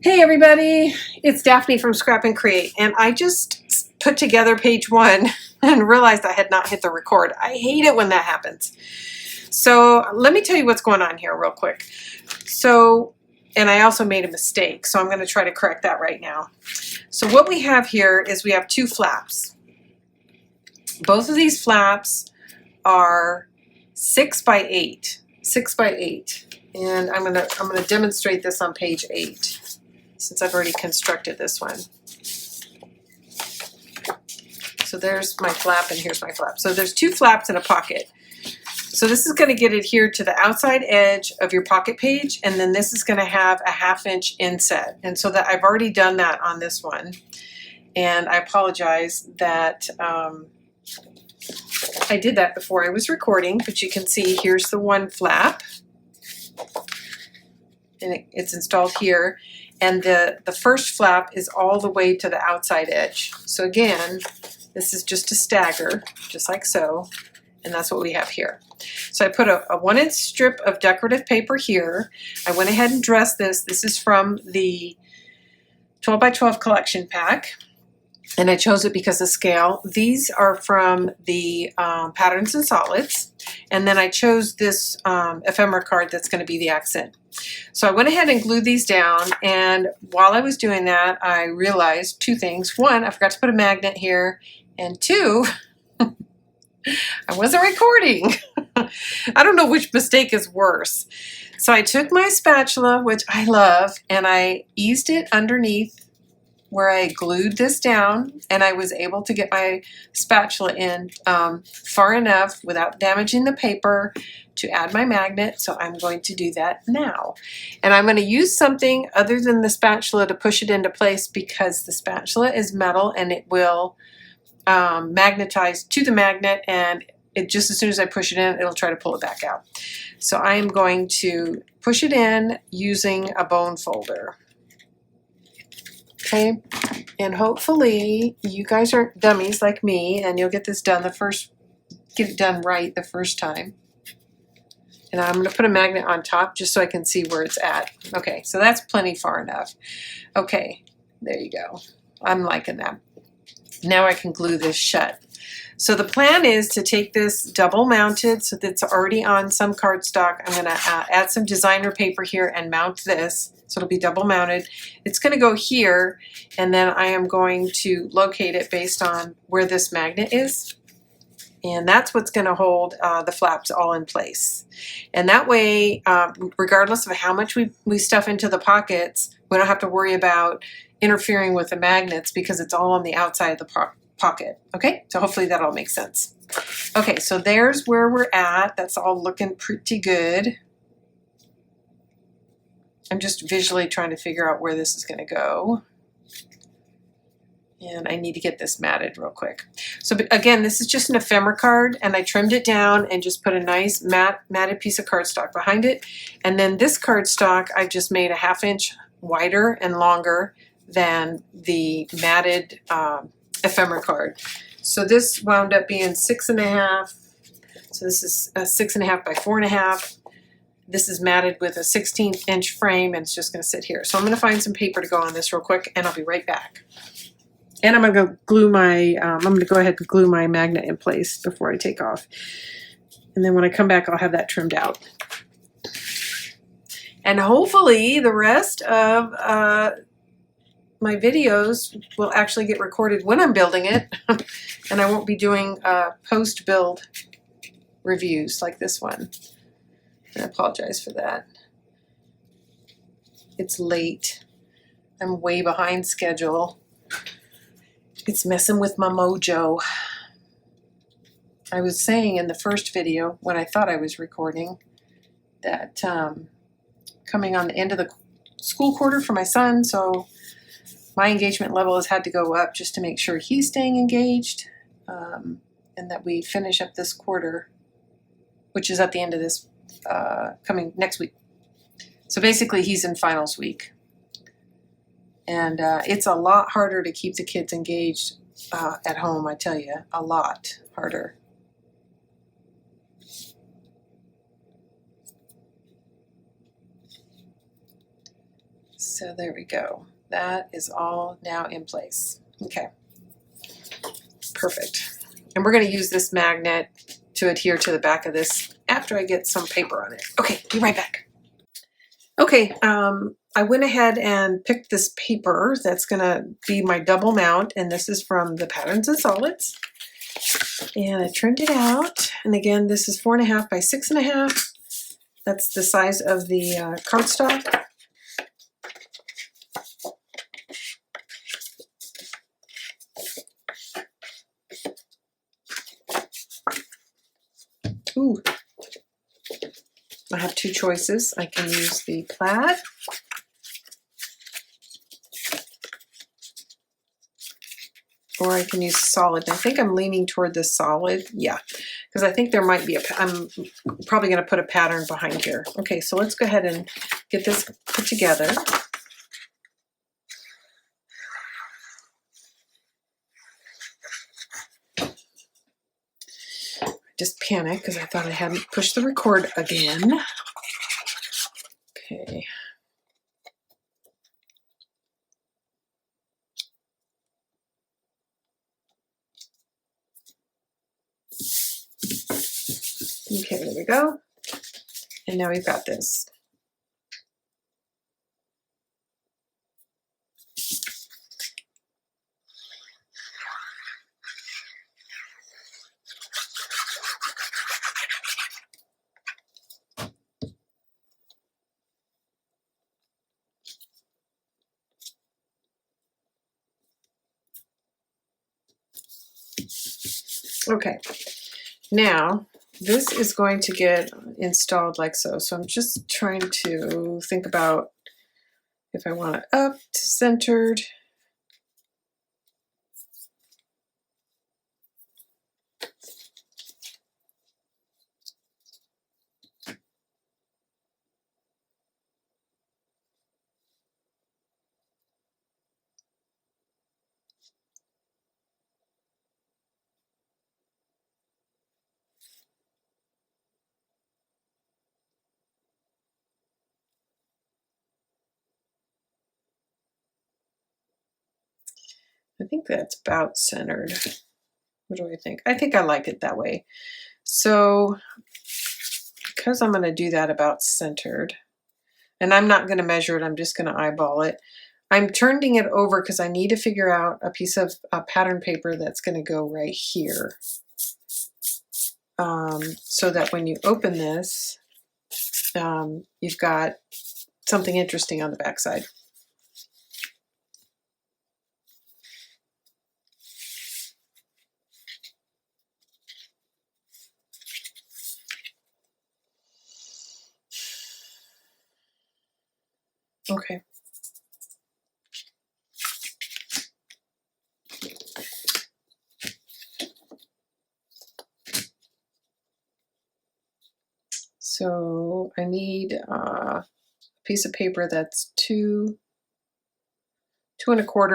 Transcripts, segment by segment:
Hey everybody, it's Daphne from Scrap and Create, and I just put together page 1 and realized I had not hit the record. I hate it when that happens. So let me tell you what's going on here real quick. And I also made a mistake, so I'm going to try to correct that right now. So what we have here is we have 2 flaps. Both of these flaps are 6 by 8, 6 by 8, and I'm gonna demonstrate this on page 8. Since I've already constructed this one. So there's my flap and here's my flap. So there's 2 flaps in a pocket. So this is going to get adhered to the outside edge of your pocket page, and then this is going to have a 1/2 inch inset. And so that I've already done that on this one. And I apologize that I did that before I was recording, but you can see here's the one flap. And it's installed here. And the first flap is all the way to the outside edge. So again, this is just a stagger, just like so, and that's what we have here. So I put a 1-inch strip of decorative paper here. I went ahead and dressed this. This is from the 12 by 12 collection pack, and I chose it because of scale. These are from the Patterns and Solids, and then I chose this ephemera card that's going to be the accent. So I went ahead and glued these down, and while I was doing that, I realized 2 things. 1, I forgot to put a magnet here, and 2, I wasn't recording. I don't know which mistake is worse. So I took my spatula, which I love, and I eased it underneath where I glued this down, and I was able to get my spatula in far enough without damaging the paper to add my magnet. So I'm going to do that now. And I'm going to use something other than the spatula to push it into place, because the spatula is metal and it will magnetize to the magnet, and it just as soon as I push it in, it'll try to pull it back out. So I am going to push it in using a bone folder. Okay, and hopefully you guys aren't dummies like me, and you'll get this done get it done right the first time. And I'm going to put a magnet on top just so I can see where it's at. Okay, so that's plenty far enough. Okay, there you go. I'm liking that. Now I can glue this shut. So the plan is to take this double mounted, so that's already on some cardstock. I'm going to add some designer paper here and mount this. So it'll be double mounted. It's going to go here, and then I am going to locate it based on where this magnet is. And that's what's going to hold the flaps all in place. And that way, regardless of how much we stuff into the pockets, we don't have to worry about interfering with the magnets because it's all on the outside of the pocket. Okay, so hopefully that all makes sense. Okay, so there's where we're at. That's all looking pretty good. I'm just visually trying to figure out where this is going to go. And I need to get this matted real quick. So again, this is just an ephemera card, and I trimmed it down and just put a nice matted piece of cardstock behind it. And then this cardstock, I've just made a 1/2 inch wider and longer than the matted ephemera card. So this wound up being 6.5. So this is a 6.5 by 4.5. This is matted with a 16-inch frame, and it's just going to sit here. So I'm going to find some paper to go on this real quick, and I'll be right back. And I'm going to glue my, I'm going to go ahead and glue my magnet in place before I take off. And then when I come back, I'll have that trimmed out. And hopefully the rest of my videos will actually get recorded when I'm building it. And I won't be doing post-build reviews like this one. I apologize for that. It's late. I'm way behind schedule. It's messing with my mojo. I was saying in the first video when I thought I was recording that coming on the end of the school quarter for my son, so my engagement level has had to go up just to make sure he's staying engaged, and that we finish up this quarter, which is at the end of this coming next week. So basically he's in finals week, and it's a lot harder to keep the kids engaged at home, I tell you, a lot harder. So there we go. That is all now in place. Okay, perfect. And we're going to use this magnet to adhere to the back of this after I get some paper on it. Okay, be right back. Okay, I went ahead and picked this paper that's going to be my double mount, and this is from the Patterns and Solids. And I trimmed it out, and again, this is 4.5 by 6.5. That's the size of the cardstock. Ooh, I have two choices. I can use the plaid, or I can use solid. And I think I'm leaning toward the solid. Yeah, because I think there might be I'm probably going to put a pattern behind here. Okay, so let's go ahead and get this put together. Just panicked because I thought I hadn't pushed the record again. Okay. Okay, there we go. And now we've got this. Okay, now this is going to get installed like so. So I'm just trying to think about if I want it up to centered. I think that's about centered. What do I think? I think I like it that way. So because I'm going to do that about centered, and I'm not going to measure it, I'm just going to eyeball it. I'm turning it over because I need to figure out a piece of pattern paper that's going to go right here. So that when you open this, you've got something interesting on the backside. Okay. So I need a piece of paper that's 2.25,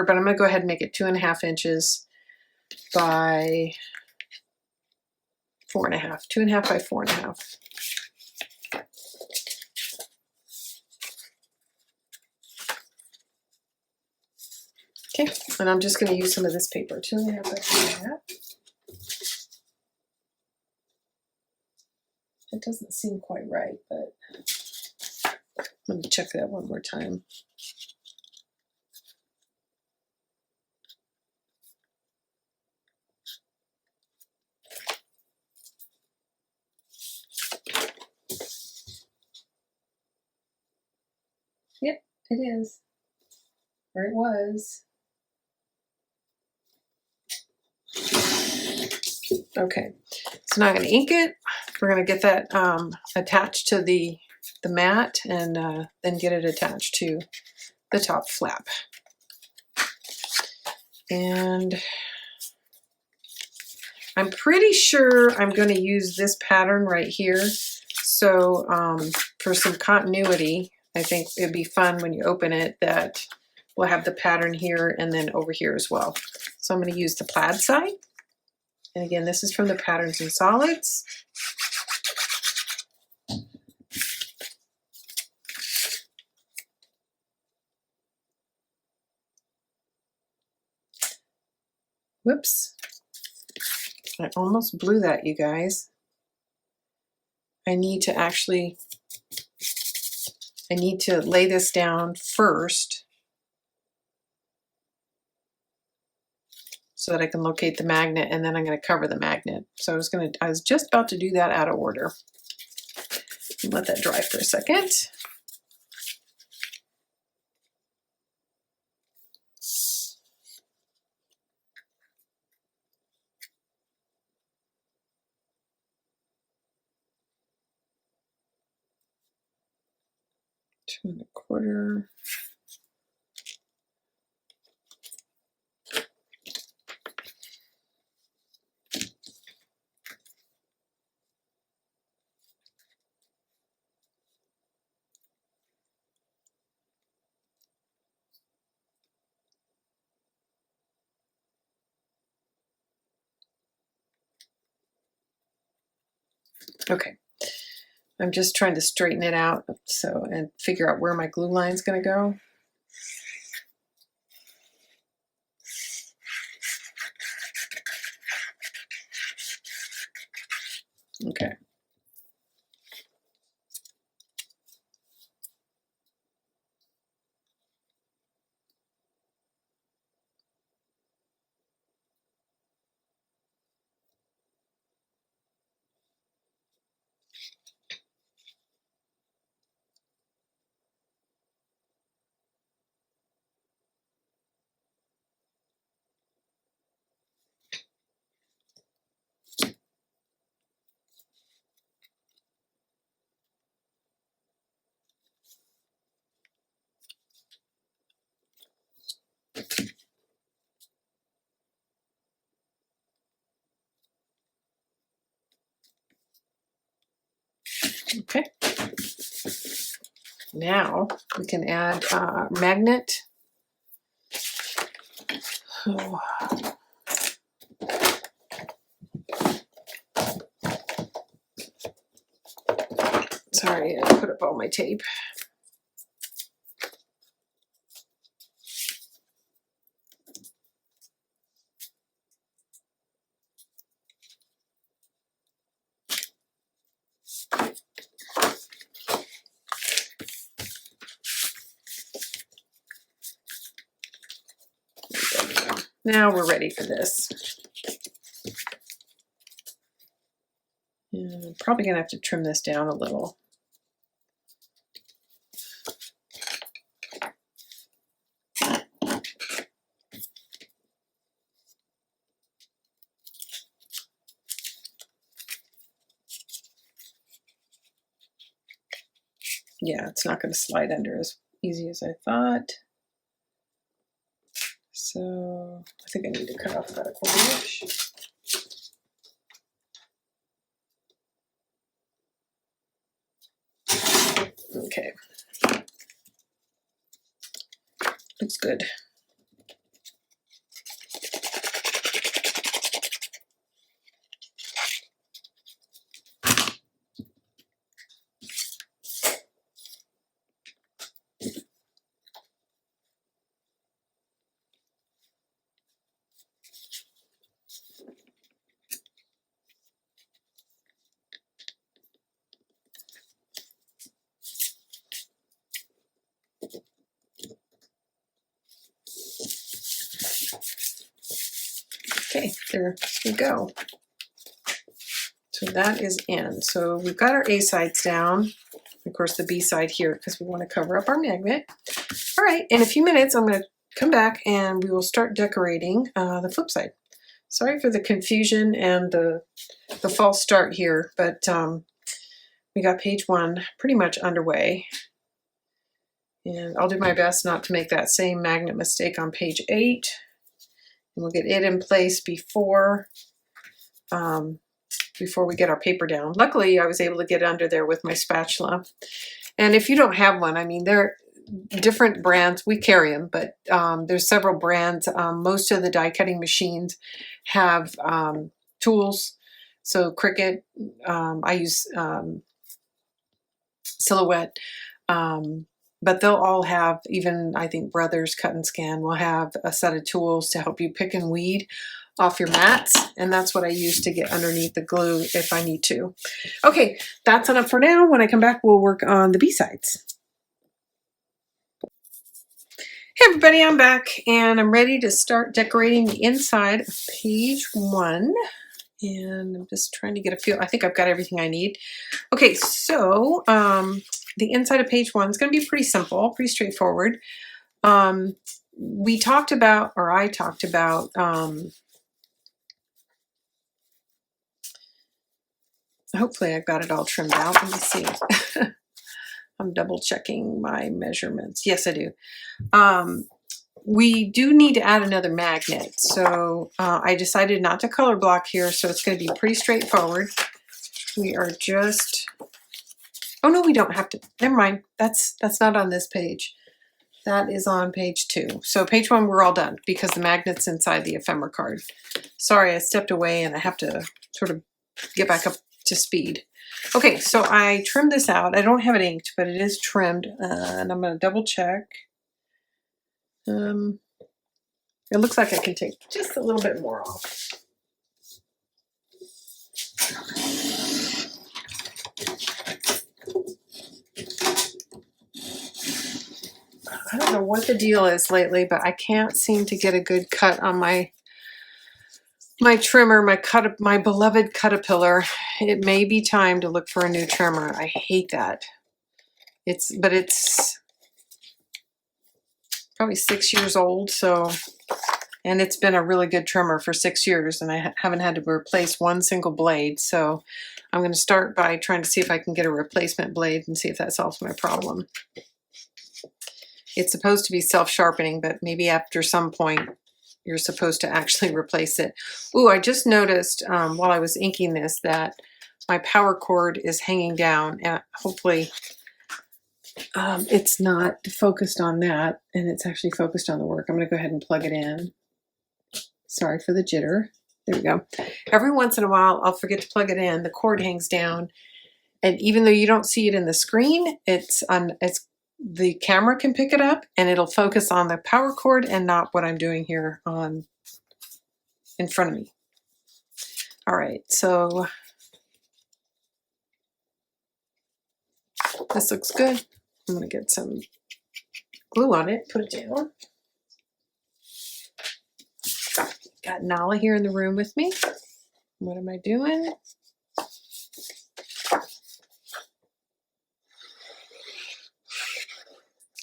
but I'm going to go ahead and make it 2.5 inches by 4.5. 2.5 by 4.5. Okay, and I'm just going to use some of this paper, 2.5 by 4.5. It doesn't seem quite right, but let me check that one more time. Yep, it is. Or it was. Okay, so now I'm going to ink it. We're going to get that attached to the mat, and then get it attached to the top flap. And I'm pretty sure I'm going to use this pattern right here. So for some continuity, I think it'd be fun when you open it that we'll have the pattern here and then over here as well. So I'm going to use the plaid side. And again, this is from the Patterns and Solids. Whoops. I almost blew that, you guys. I need to lay this down first so that I can locate the magnet, and then I'm going to cover the magnet. So I was just about to do that out of order. Let that dry for a second. Two and a quarter. Okay, I'm just trying to straighten it out and figure out where my glue line is going to go. Okay. Okay. Now we can add magnet. Oh. Sorry, I put up all my tape. Now we're ready for this. And I'm probably going to have to trim this down a little. Yeah, it's not going to slide under as easy as I thought. So I think I need to cut off about a quarter inch. Okay. Looks good. Okay, there we go. So that is in. So we've got our A sides down. Of course, the B side here because we want to cover up our magnet. All right, in a few minutes, I'm going to come back and we will start decorating the flip side. Sorry for the confusion and the false start here, but we got page 1 pretty much underway. And I'll do my best not to make that same magnet mistake on page 8. And we'll get it in place before we get our paper down. Luckily, I was able to get under there with my spatula. And if you don't have one, I mean, they're different brands. We carry them, but there's several brands. Most of the die cutting machines have tools. So Cricut, I use Silhouette, but they'll all have, even I think Brothers Cut and Scan will have a set of tools to help you pick and weed. off your mats, and that's what I use to get underneath the glue if I need to. Okay, that's enough for now. When I come back, we'll work on the B-sides. Hey everybody, I'm back and I'm ready to start decorating the inside of page 1. And I'm just trying to get a feel. I think I've got everything I need. Okay, so the inside of page 1 is going to be pretty simple, pretty straightforward. We talked about, or I talked about, hopefully I've got it all trimmed out. Let me see. I'm double checking my measurements. Yes, I do. We do need to add another magnet. So I decided not to color block here. So it's going to be pretty straightforward. We are just, oh no, we don't have to, never mind. That's not on this page. That is on page 2. So page 1, we're all done because the magnet's inside the ephemera card. Sorry, I stepped away and I have to sort of get back up to speed. Okay, so I trimmed this out. I don't have it inked, but it is trimmed. And I'm going to double check. It looks like I can take just a little bit more off. I don't know what the deal is lately, but I can't seem to get a good cut on my trimmer, my beloved Caterpillar. It may be time to look for a new trimmer. I hate that. It's probably 6 years old, so, and it's been a really good trimmer for 6 years, and I haven't had to replace one single blade. So I'm going to start by trying to see if I can get a replacement blade and see if that solves my problem. It's supposed to be self-sharpening, but maybe after some point you're supposed to actually replace it. Ooh, I just noticed while I was inking this that my power cord is hanging down, and hopefully it's not focused on that, and it's actually focused on the work. I'm going to go ahead and plug it in. Sorry for the jitter. There we go. Every once in a while, I'll forget to plug it in. The cord hangs down, and even though you don't see it in the screen, the camera can pick it up, and it'll focus on the power cord and not what I'm doing here in front of me. All right, so this looks good. I'm going to get some glue on it, put it down. Got Nala here in the room with me. What am I doing?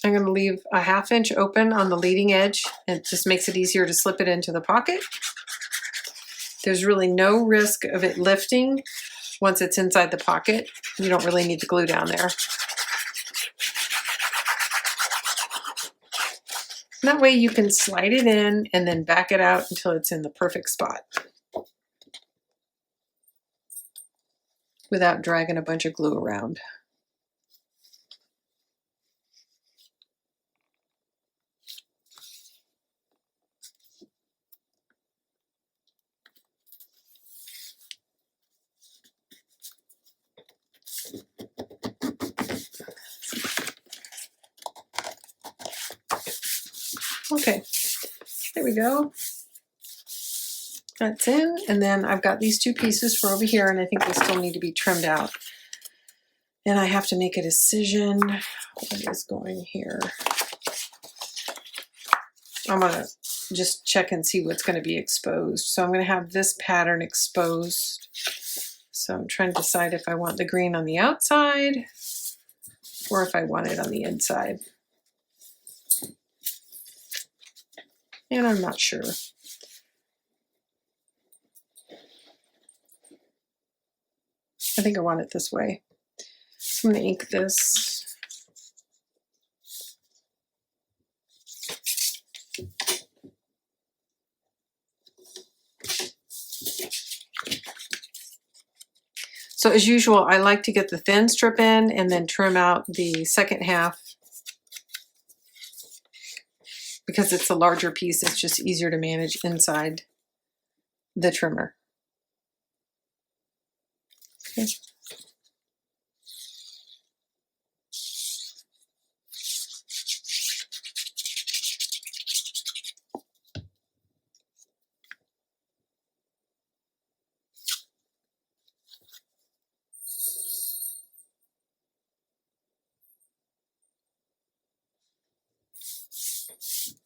I'm going to leave a 1/2 inch open on the leading edge. It just makes it easier to slip it into the pocket. There's really no risk of it lifting once it's inside the pocket. You don't really need the glue down there. That way you can slide it in and then back it out until it's in the perfect spot without dragging a bunch of glue around. Okay, there we go. That's in, and then I've got these 2 pieces for over here, and I think they still need to be trimmed out. And I have to make a decision. What is going here? I'm gonna just check and see what's gonna be exposed. So I'm gonna have this pattern exposed. So I'm trying to decide if I want the green on the outside or if I want it on the inside. And I'm not sure. I think I want it this way. So I'm going to ink this. So as usual, I like to get the thin strip in and then trim out the second half. Because it's a larger piece, it's just easier to manage inside the trimmer. Okay.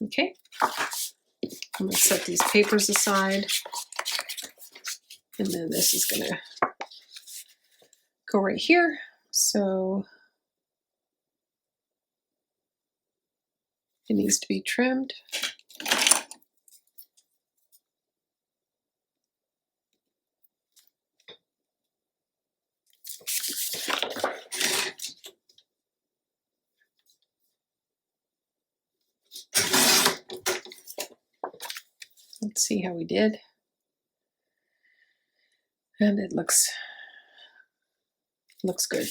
Okay, I'm gonna set these papers aside, and then this is gonna go right here. So it needs to be trimmed. Let's see how we did. And it looks good.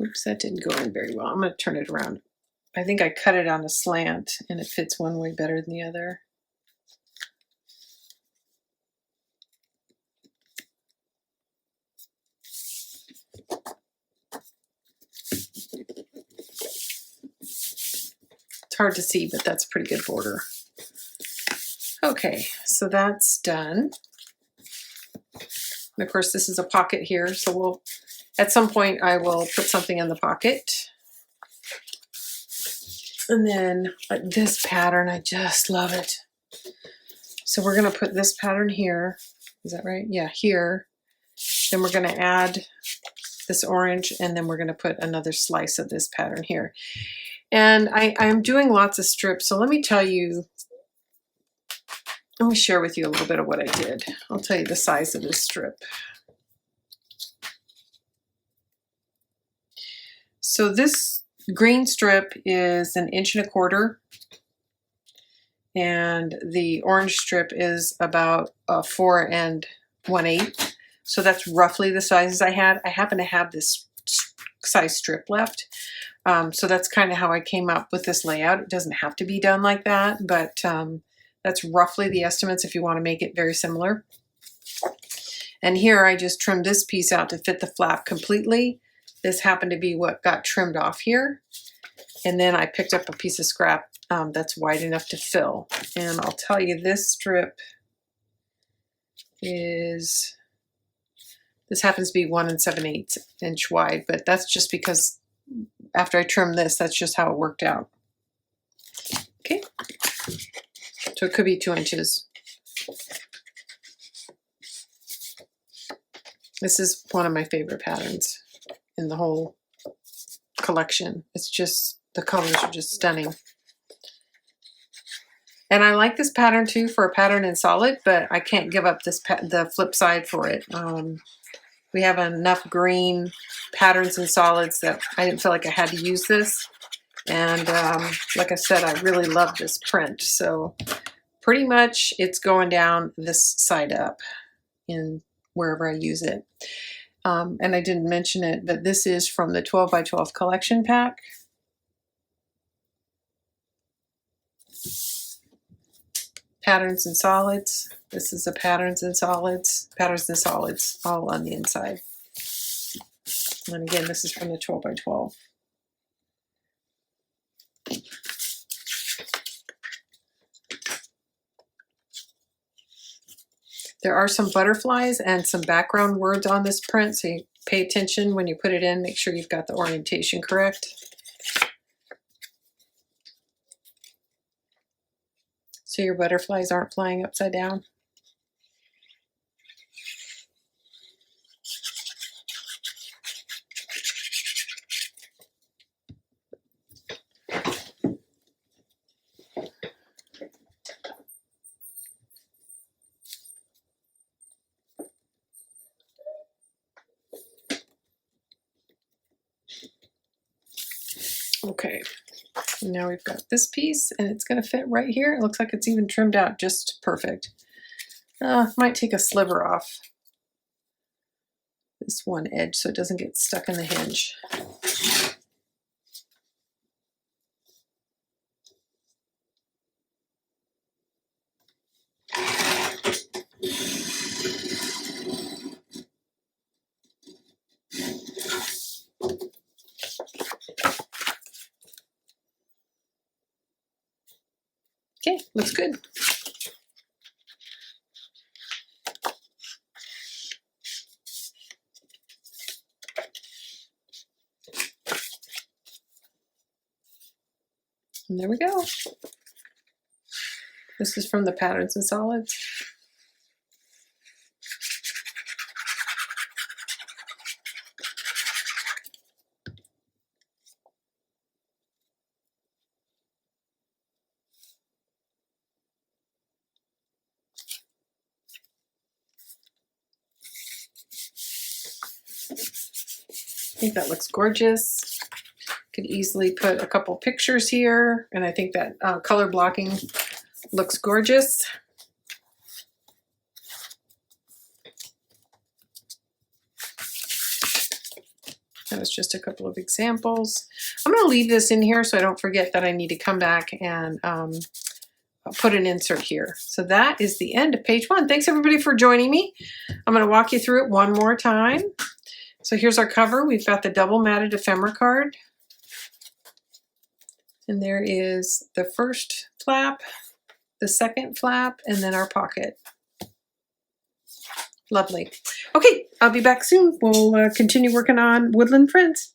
Oops, that didn't go in very well. I'm going to turn it around. I think I cut it on a slant and it fits one way better than the other. It's hard to see, but that's a pretty good border. Okay, so that's done. And of course, this is a pocket here, so at some point I will put something in the pocket. And then this pattern, I just love it. So we're gonna put this pattern here. Is that right? Yeah, here. Then we're gonna add this orange, and then we're gonna put another slice of this pattern here. And I'm doing lots of strips, so let me share with you a little bit of what I did. I'll tell you the size of this strip. So this green strip is 1 1/4 inches, and the orange strip is about 4 1/8. So that's roughly the sizes I had. I happen to have this size strip left. So that's kind of how I came up with this layout. It doesn't have to be done like that, but that's roughly the estimates if you want to make it very similar. And here I just trimmed this piece out to fit the flap completely. This happened to be what got trimmed off here. And then I picked up a piece of scrap that's wide enough to fill. And I'll tell you, this strip this happens to be 1 7/8 inch wide, but that's just because after I trimmed this, that's just how it worked out. Okay, so it could be 2 inches. This is one of my favorite patterns in the whole collection. It's just, the colors are just stunning. And I like this pattern too for a pattern in solid, but I can't give up the flip side for it. We have enough green patterns in solids that I didn't feel like I had to use this. And like I said, I really love this print. So pretty much it's going down this side up in wherever I use it. And I didn't mention it, but this is from the 12 by 12 collection pack. Patterns and solids. This is a patterns and solids, all on the inside. And again, this is from the 12 by 12. There are some butterflies and some background words on this print, so you pay attention when you put it in. Make sure you've got the orientation correct. So your butterflies aren't flying upside down. Okay, now we've got this piece and it's going to fit right here. It looks like it's even trimmed out just perfect. Might take a sliver off this one edge so it doesn't get stuck in the hinge. Okay, looks good. And there we go. This is from the Patterns and Solids. I think that looks gorgeous. Could easily put a couple pictures here, and I think that color blocking looks gorgeous. That was just a couple of examples. I'm going to leave this in here so I don't forget that I need to come back and put an insert here. So that is the end of page 1. Thanks everybody for joining me. I'm going to walk you through it one more time. So here's our cover. We've got the double matted ephemera card. And there is the first flap, the second flap, and then our pocket. Lovely. Okay, I'll be back soon. We'll continue working on Woodland Friends.